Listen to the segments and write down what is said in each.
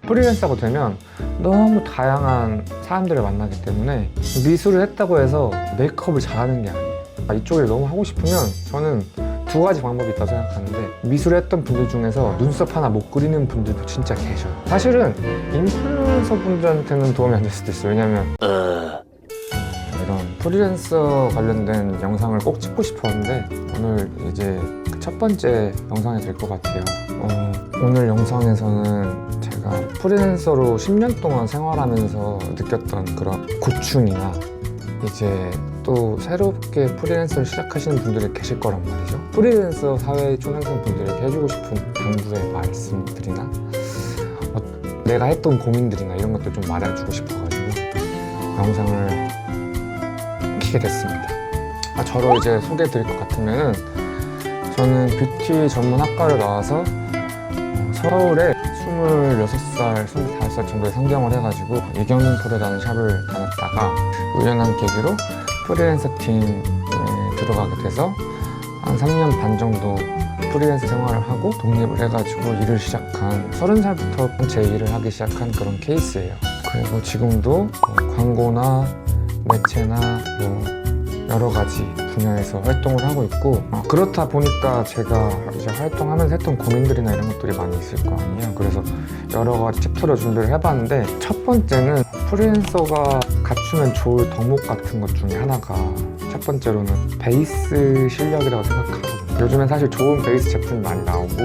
프리랜서가 되면 너무 다양한 사람들을 만나기 때문에 미술을 했다고 해서 메이크업을 잘하는 게 아니에요. 이쪽을 너무 하고 싶으면 저는 두 가지 방법이 있다고 생각하는데, 미술을 했던 분들 중에서 눈썹 하나 못 그리는 분들도 진짜 계셔요. 사실은 인플루언서 분들한테는 도움이 안 될 수도 있어요. 왜냐면 이런 프리랜서 관련된 영상을 꼭 찍고 싶었는데 오늘 이제 첫 번째 영상이 될 것 같아요. 오늘 영상에서는 제가 프리랜서로 10년 동안 생활하면서 느꼈던 그런 고충이나 이제 또 새롭게 프리랜서를 시작하시는 분들이 계실 거란 말이죠. 프리랜서 사회 초년생 분들에게 해주고 싶은 당부의 말씀들이나 내가 했던 고민들이나 이런 것들 좀 말해주고 싶어가지고 영상을 키게 됐습니다. 저를 이제 소개해 드릴 것 같으면 저는 뷰티 전문 학과를 나와서 서울에 26살, 25살 정도에 상경을 해가지고 이경윤프로라는 샵을 다녔다가 우연한 계기로 프리랜서 팀에 들어가게 돼서 한 3년 반 정도 프리랜서 생활을 하고 독립을 해가지고 일을 시작한 30살부터 제 일을 하기 시작한 그런 케이스예요. 그리고 지금도 광고나 매체나 여러 가지 분야에서 활동을 하고 있고, 그렇다 보니까 제가 이제 활동하면서 했던 고민들이나 이런 것들이 많이 있을 거 아니에요. 그래서 여러 가지 챕터를 준비를 해봤는데, 첫 번째는 프리랜서가 갖추면 좋을 덕목 같은 것 중에 하나가, 첫 번째로는 베이스 실력이라고 생각하거든요. 요즘엔 사실 좋은 베이스 제품이 많이 나오고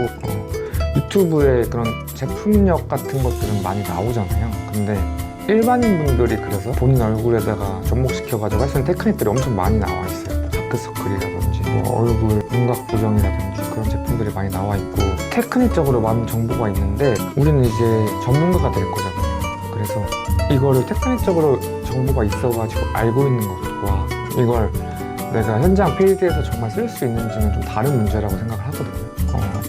유튜브에 그런 제품력 같은 것들은 많이 나오잖아요. 근데 일반인 분들이 그래서 본인 얼굴에다가 접목시켜가지고 할 수 있는 테크닉들이 엄청 많이 나와 있어요. 다크서클이라든지 얼굴 윤곽 보정이라든지 그런 제품들이 많이 나와 있고, 테크닉적으로 많은 정보가 있는데 우리는 이제 전문가가 될 거잖아요. 그래서 이거를 테크닉적으로 정보가 있어가지고 알고 있는 것과 이걸 내가 현장 필드에서 정말 쓸 수 있는지는 좀 다른 문제라고 생각을 하거든요.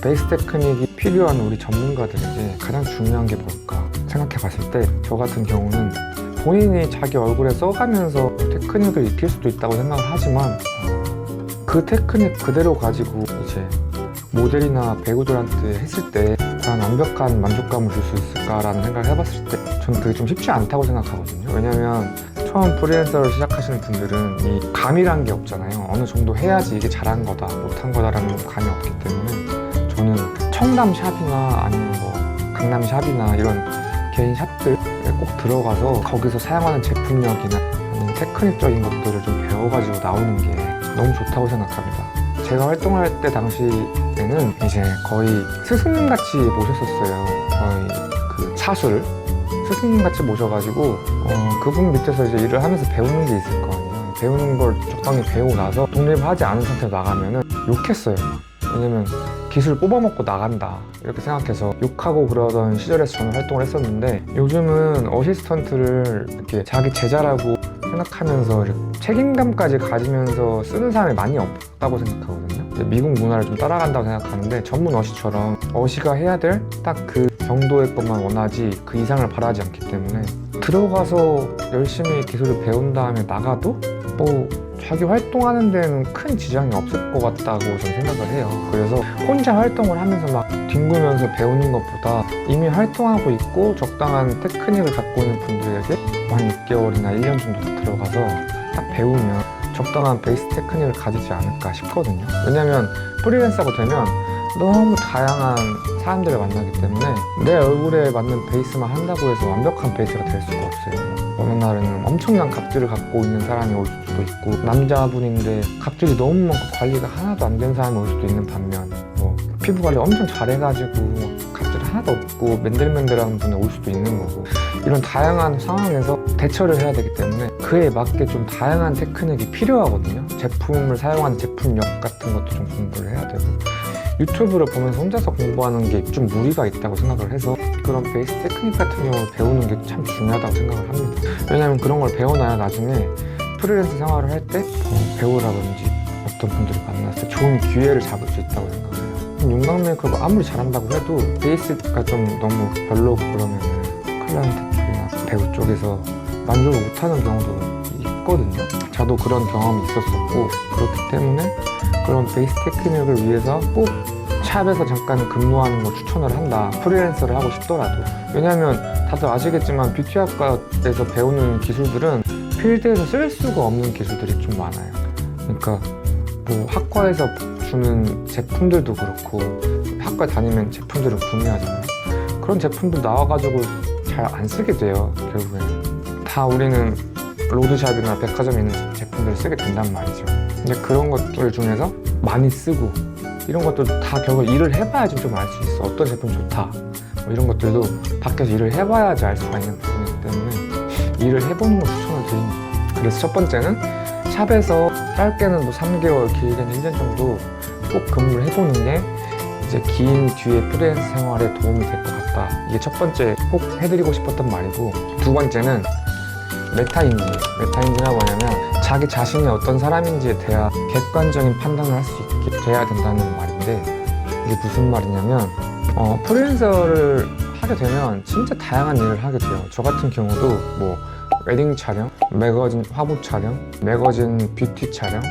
베이스 테크닉이 필요한 우리 전문가들에게 가장 중요한 게 뭘까 생각해 봤을 때, 저 같은 경우는 본인이 자기 얼굴에 써가면서 테크닉을 익힐 수도 있다고 생각을 하지만 그 테크닉 그대로 가지고 이제 모델이나 배우들한테 했을 때 과연 완벽한 만족감을 줄 수 있을까라는 생각을 해봤을 때 저는 그게 좀 쉽지 않다고 생각하거든요. 왜냐면 처음 프리랜서를 시작하시는 분들은 이 감이란 게 없잖아요. 어느 정도 해야지 이게 잘한 거다 못한 거다라는 감이 없기 때문에 저는 청담 샵이나 아니면 강남 샵이나 이런 개인 샵들에 꼭 들어가서 거기서 사용하는 제품력이나 아니면 테크닉적인 것들을 좀 배워가지고 나오는 게 너무 좋다고 생각합니다. 제가 활동할 때 당시에는 이제 거의 스승님 같이 모셨었어요. 거의 그 사수를 스승님 같이 모셔가지고 그분 밑에서 이제 일을 하면서 배우는 게 있을 거 아니에요. 배우는 걸 적당히 배우고 나서 독립을 하지 않은 상태로 나가면은 욕했어요. 왜냐면 기술 뽑아먹고 나간다 이렇게 생각해서 욕하고 그러던 시절에서 저는 활동을 했었는데, 요즘은 어시스턴트를 이렇게 자기 제자라고 생각하면서 책임감까지 가지면서 쓰는 사람이 많이 없다고 생각하거든요. 미국 문화를 좀 따라간다고 생각하는데, 전문 어시처럼 어시가 해야 될 딱 그 정도의 것만 원하지 그 이상을 바라지 않기 때문에 들어가서 열심히 기술을 배운 다음에 나가도 자기 활동하는 데는 큰 지장이 없을 것 같다고 저는 생각을 해요. 그래서 혼자 활동을 하면서 막 뒹구면서 배우는 것보다 이미 활동하고 있고 적당한 테크닉을 갖고 있는 분들에게 한 6개월이나 1년 정도 들어가서 딱 배우면 적당한 베이스 테크닉을 가지지 않을까 싶거든요. 왜냐면 프리랜서가 되면 너무 다양한 사람들을 만나기 때문에 내 얼굴에 맞는 베이스만 한다고 해서 완벽한 베이스가 될 수가 없어요. 어느 날은 엄청난 각질을 갖고 있는 사람이 올 수도 있고, 남자분인데 각질이 너무 많고 관리가 하나도 안 된 사람이 올 수도 있는 반면 피부 관리 엄청 잘해가지고 각질 하나도 없고 맨들맨들한 분이 올 수도 있는 거고, 이런 다양한 상황에서 대처를 해야 되기 때문에 그에 맞게 좀 다양한 테크닉이 필요하거든요. 제품을 사용하는 제품력 같은 것도 좀 공부를 해야 되고, 유튜브를 보면서 혼자서 공부하는 게 좀 무리가 있다고 생각을 해서 그런 베이스 테크닉 같은 경우를 배우는 게 참 중요하다고 생각을 합니다. 왜냐하면 그런 걸 배워놔야 나중에 프리랜서 생활을 할 때 배우라든지 어떤 분들을 만났을 때 좋은 기회를 잡을 수 있다고 생각을 해요. 윤곽 메이크업을 아무리 잘한다고 해도 베이스가 좀 너무 별로고 그러면 클라이언트 쪽이나 배우 쪽에서 만족을 못하는 경우도 있거든요. 저도 그런 경험이 있었었고, 그렇기 때문에 그런 베이스 테크닉을 위해서 꼭 샵에서 잠깐 근무하는 걸 추천을 한다. 프리랜서를 하고 싶더라도 왜냐하면 다들 아시겠지만 뷰티학과에서 배우는 기술들은 필드에서 쓸 수가 없는 기술들이 좀 많아요. 그러니까 뭐 학과에서 주는 제품들도 그렇고 학과에 다니면 제품들을 구매하잖아요. 그런 제품들 나와가지고 잘 안 쓰게 돼요. 결국에는 다 우리는 로드샵이나 백화점에 있는 제품들을 쓰게 된단 말이죠. 근데 그런 것들 중에서 많이 쓰고 이런 것들도 다 결국 일을 해봐야지 좀 알 수 있어. 어떤 제품 좋다 뭐 이런 것들도 밖에서 일을 해봐야지 알 수가 있는 부분이기 때문에 일을 해보는 걸 추천을 드립니다. 그래서 첫 번째는 샵에서 짧게는 뭐 3개월, 길게는 1년 정도 꼭 근무를 해보는 게 이제 긴 뒤에 프리랜서 생활에 도움이 될 것 같다. 이게 첫 번째 꼭 해드리고 싶었던 말이고, 두 번째는 메타인지. 메타인지가 뭐냐면 자기 자신이 어떤 사람인지에 대한 객관적인 판단을 할 수 있게 돼야 된다는 말인데, 이게 무슨 말이냐면 프리랜서를 하게 되면 진짜 다양한 일을 하게 돼요. 저 같은 경우도 뭐 웨딩 촬영, 매거진 화보 촬영, 매거진 뷰티 촬영,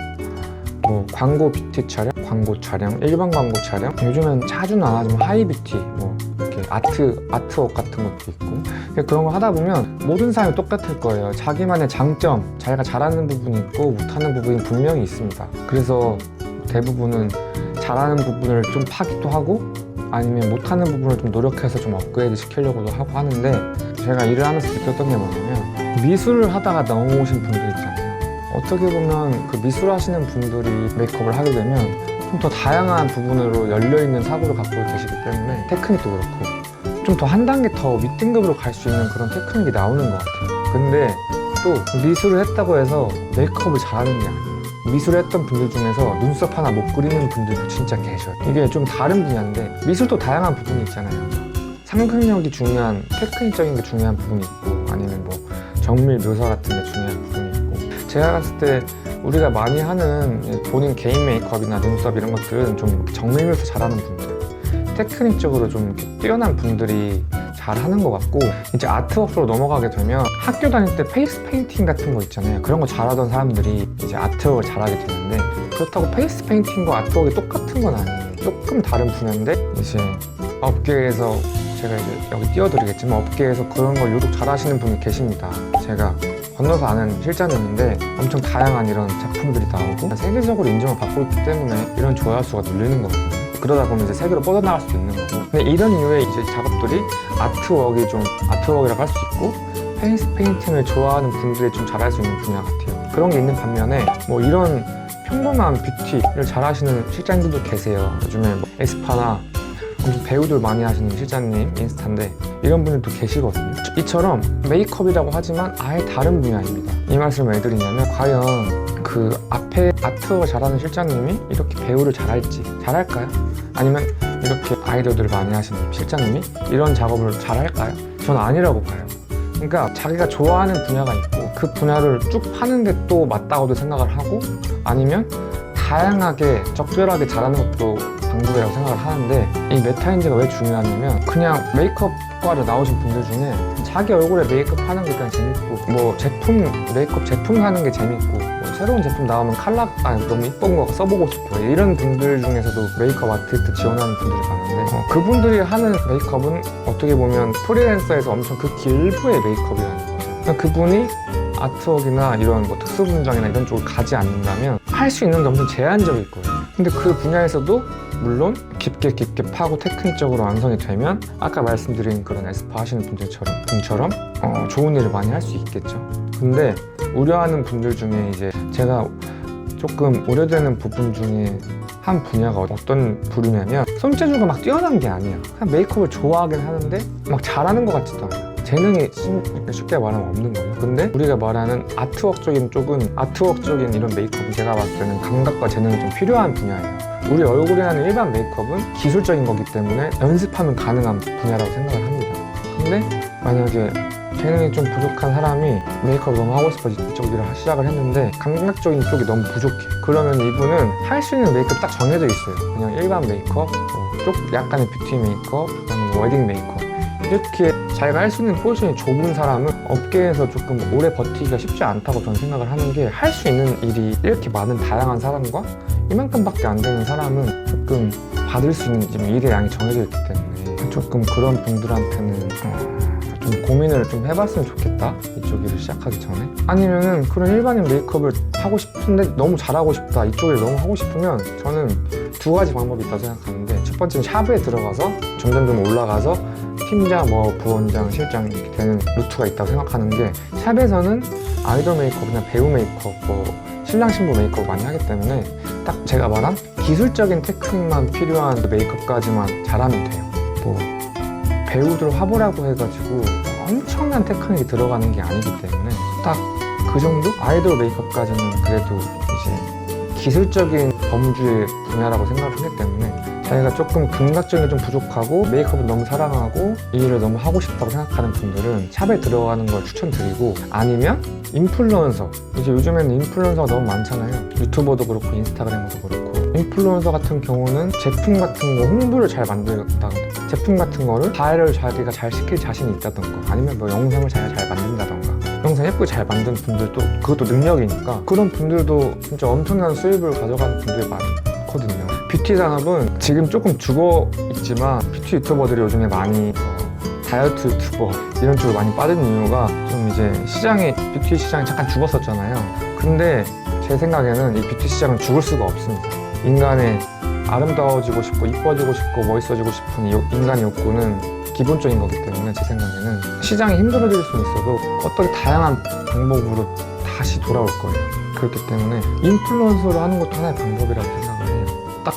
뭐 광고 뷰티 촬영, 광고 촬영, 일반 광고 촬영, 요즘엔 자주는 안 하지만 하이 뷰티, 뭐 이렇게 아트웍 같은 것도 있고, 그런 거 하다 보면 모든 사람이 똑같을 거예요. 자기만의 장점, 자기가 잘하는 부분이 있고 못하는 부분이 분명히 있습니다. 그래서 대부분은 잘하는 부분을 좀 파기도 하고 아니면 못하는 부분을 좀 노력해서 좀 업그레이드 시키려고도 하고 하는데, 제가 일을 하면서 느꼈던 게 뭐냐면 미술을 하다가 넘어오신 분들 있잖아요. 어떻게 보면 그 미술 하시는 분들이 메이크업을 하게 되면 좀 더 다양한 부분으로 열려있는 사고를 갖고 계시기 때문에 테크닉도 그렇고 좀 더 한 단계 더 윗등급으로 갈 수 있는 그런 테크닉이 나오는 것 같아요. 근데 또 미술을 했다고 해서 메이크업을 잘하는 게 아니에요. 미술을 했던 분들 중에서 눈썹 하나 못 그리는 분들도 진짜 계셔요. 이게 좀 다른 분야인데 미술도 다양한 부분이 있잖아요. 상상력이 중요한 테크닉적인 게 중요한 부분이 있고, 아니면 뭐 정밀 묘사 같은 게 중요한 부분이 있고, 제가 봤을 때 우리가 많이 하는 본인 개인 메이크업이나 눈썹 이런 것들은 좀 정밀 묘사 잘하는 분들, 테크닉적으로 좀 뛰어난 분들이 잘 하는 것 같고, 이제 아트웍으로 넘어가게 되면 학교 다닐 때 페이스 페인팅 같은 거 있잖아요. 그런 거 잘하던 사람들이 이제 아트웍을 잘하게 되는데, 그렇다고 페이스 페인팅과 아트웍이 똑같은 건 아니에요. 조금 다른 분야인데, 이제 업계에서 제가 이제 여기 띄워드리겠지만 업계에서 그런 걸 유독 잘하시는 분이 계십니다. 제가 건너서 아는 실장님인데 엄청 다양한 이런 작품들이 나오고 세계적으로 인정을 받고 있기 때문에 이런 조회수가 늘리는 거거든요. 그러다 보면 이제 세계로 뻗어나갈 수도 있는 거고, 근데 이런 이유의 이제 작업들이 아트웍이라고 할 수 있고, 페이스 페인팅을 좋아하는 분들이 좀 잘할 수 있는 분야 같아요. 그런 게 있는 반면에 뭐 이런 평범한 뷰티를 잘하시는 실장님들도 계세요. 요즘에 뭐 에스파나 배우들 많이 하시는 실장님 인스타인데 이런 분들도 계시거든요. 이처럼 메이크업이라고 하지만 아예 다른 분야입니다. 이 말씀을 왜 드리냐면, 과연 그 앞에 아트웍을 잘하는 실장님이 이렇게 배우를 잘할까요? 아니면 이렇게 아이디어들을 많이 하시는 실장님이 이런 작업을 잘할까요? 저는 아니라고 봐요. 그러니까 자기가 좋아하는 분야가 있고 그 분야를 쭉 파는 게 또 맞다고도 생각을 하고, 아니면 다양하게 적절하게 잘하는 것도 방법이라고 생각을 하는데, 이 메타인지가 왜 중요하냐면, 그냥 메이크업과를 나오신 분들 중에 자기 얼굴에 메이크업 하는 게 그냥 재밌고, 뭐 메이크업 제품 사는 게 재밌고, 뭐 새로운 제품 나오면 너무 이쁜 거 써보고 싶어, 이런 분들 중에서도 메이크업 아티스트 지원하는 분들이 많은데, 그분들이 하는 메이크업은 어떻게 보면 프리랜서에서 엄청 극히 일부의 메이크업이라는 거죠. 그러니까 그분이 아트웍이나 이런 뭐 특수분장이나 이런 쪽을 가지 않는다면 할 수 있는 게 엄청 제한적일 거예요. 근데 그 분야에서도 물론 깊게 파고 테크닉적으로 완성이 되면 아까 말씀드린 그런 에스파 하시는 분처럼 좋은 일을 많이 할 수 있겠죠. 근데 우려하는 분들 중에 이제 제가 조금 우려되는 부분 중에 한 분야가 어떤 부류냐면, 손재주가 막 뛰어난 게 아니야. 그냥 메이크업을 좋아하긴 하는데 막 잘하는 것 같지도 않아요. 재능이 쉽게 말하면 없는 거예요. 근데 우리가 말하는 아트웍적인 이런 메이크업은 제가 봤을 때는 감각과 재능이 좀 필요한 분야예요. 우리 얼굴에 하는 일반 메이크업은 기술적인 거기 때문에 연습하면 가능한 분야라고 생각을 합니다. 근데 만약에 재능이 좀 부족한 사람이 메이크업 너무 하고 싶어서 이쪽 일을 시작을 했는데 감각적인 쪽이 너무 부족해. 그러면 이분은 할 수 있는 메이크업 딱 정해져 있어요. 그냥 일반 메이크업, 약간의 뷰티 메이크업, 그다음에 웨딩 메이크업, 이렇게 자기가 할 수 있는 포지션이 좁은 사람은 업계에서 조금 오래 버티기가 쉽지 않다고 저는 생각을 하는 게, 할 수 있는 일이 이렇게 많은 다양한 사람과 이만큼밖에 안 되는 사람은 조금 받을 수 있는 일의 양이 정해져 있기 때문에 조금 그런 분들한테는 좀 고민을 좀 해봤으면 좋겠다, 이쪽 일을 시작하기 전에. 아니면은 그런 일반인 메이크업을 하고 싶은데 너무 잘하고 싶다, 이쪽 일을 너무 하고 싶으면 저는 두 가지 방법이 있다고 생각하는데, 첫 번째는 샵에 들어가서 점점 올라가서 팀장, 부원장, 실장 이렇게 되는 루트가 있다고 생각하는 게, 샵에서는 아이돌 메이크업이나 배우 메이크업, 신랑 신부 메이크업 많이 하기 때문에 딱 제가 말한 기술적인 테크닉만 필요한 메이크업까지만 잘하면 돼요. 배우들 화보라고 해가지고 엄청난 테크닉이 들어가는 게 아니기 때문에 딱 그 정도? 아이돌 메이크업까지는 그래도 이제 기술적인 범주의 분야라고 생각을 하기 때문에, 자기가 조금 감각적인 게 좀 부족하고 메이크업을 너무 사랑하고 이 일을 너무 하고 싶다고 생각하는 분들은 샵에 들어가는 걸 추천드리고, 아니면 인플루언서, 이제 요즘에는 인플루언서가 너무 많잖아요. 유튜버도 그렇고 인스타그램도 그렇고. 인플루언서 같은 경우는 제품 같은 거 홍보를 잘 만들었다던가, 제품 같은 거를 바이럴 자기가 잘 시킬 자신이 있다던가, 아니면 영상을 잘 만든다던가, 영상 예쁘게 잘 만든 분들도 그것도 능력이니까 그런 분들도 진짜 엄청난 수입을 가져가는 분들이 많거든요. 뷰티 산업은 지금 조금 죽어 있지만, 뷰티 유튜버들이 요즘에 많이 다이어트 유튜버 이런 쪽으로 많이 빠진 이유가, 좀 이제 뷰티 시장이 잠깐 죽었었잖아요. 근데 제 생각에는 이 뷰티 시장은 죽을 수가 없습니다. 인간의 아름다워지고 싶고 이뻐지고 싶고 멋있어지고 싶은 인간의 욕구는 기본적인 거기 때문에, 제 생각에는 시장이 힘들어질 수는 있어도 어떤 다양한 방법으로 다시 돌아올 거예요. 그렇기 때문에 인플루언서를 하는 것도 하나의 방법이라고 생각을 해요. 딱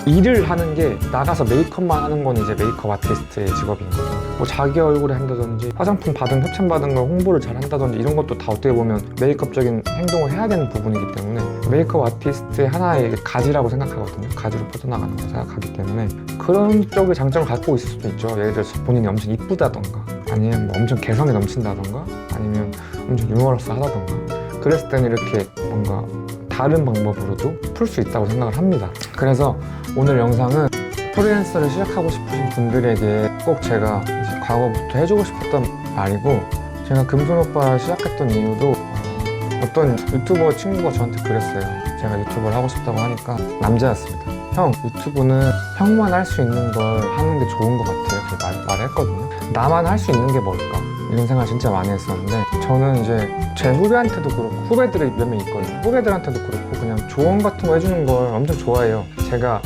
일을 하는 게, 나가서 메이크업만 하는 건 이제 메이크업 아티스트의 직업인 거죠. 자기 얼굴에 한다든지 화장품 협찬 받은 걸 홍보를 잘 한다든지, 이런 것도 다 어떻게 보면 메이크업적인 행동을 해야 되는 부분이기 때문에 메이크업 아티스트의 하나의 가지라고 생각하거든요. 가지로 뻗어나가는 거 생각하기 때문에 그런 쪽의 장점을 갖고 있을 수도 있죠. 예를 들어서 본인이 엄청 이쁘다던가, 아니면 엄청 개성이 넘친다던가, 아니면 엄청 유머러스하다던가, 그랬을 때는 이렇게 뭔가 다른 방법으로도 풀 수 있다고 생각을 합니다. 그래서 오늘 영상은 프리랜서를 시작하고 싶으신 분들에게 꼭 제가 이제 과거부터 해주고 싶었던 말이고, 제가 금손오빠를 시작했던 이유도 어떤 유튜버 친구가 저한테 그랬어요. 제가 유튜브를 하고 싶다고 하니까, 남자였습니다. 형, 유튜브는 형만 할 수 있는 걸 하는 게 좋은 것 같아요. 이렇게 말을 했거든요. 나만 할 수 있는 게 뭘까? 이런 생각을 진짜 많이 했었는데, 저는 이제 제 후배한테도 그렇고, 후배들이 몇명 있거든요. 후배들한테도 그렇고 그냥 조언 같은 거 해주는 걸 엄청 좋아해요. 제가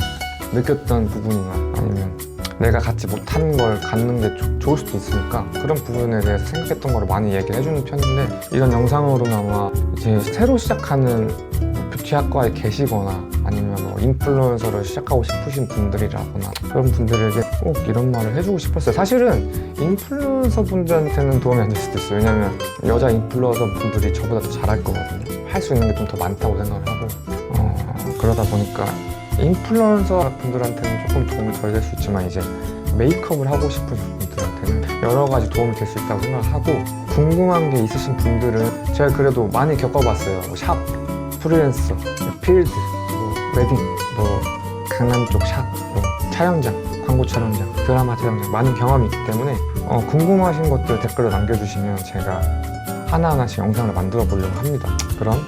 느꼈던 부분이나 아니면 내가 갖지 못한 걸 갖는 게 좋을 수도 있으니까, 그런 부분에 대해서 생각했던 거를 많이 얘기를 해주는 편인데, 이런 영상으로나마 이제 새로 시작하는 뷰티학과에 계시거나, 아니면 인플루언서를 시작하고 싶으신 분들이라거나, 그런 분들에게 꼭 이런 말을 해주고 싶었어요. 사실은 인플루언서 분들한테는 도움이 안 될 수도 있어요. 왜냐면 여자 인플루언서 분들이 저보다 더 잘할 거거든요. 할 수 있는 게 좀 더 많다고 생각을 하고, 그러다 보니까 인플루언서 분들한테는 조금 도움이 덜 될 수 있지만, 이제 메이크업을 하고 싶은 분들한테는 여러 가지 도움이 될 수 있다고 생각을 하고, 궁금한 게 있으신 분들은 제가 그래도 많이 겪어봤어요. 샵, 프리랜서, 필드, 웨딩, 강남 쪽 샵, 촬영장, 광고 촬영장, 드라마 촬영장, 많은 경험이 있기 때문에 궁금하신 것들 댓글로 남겨주시면 제가 하나하나씩 영상을 만들어 보려고 합니다. 그럼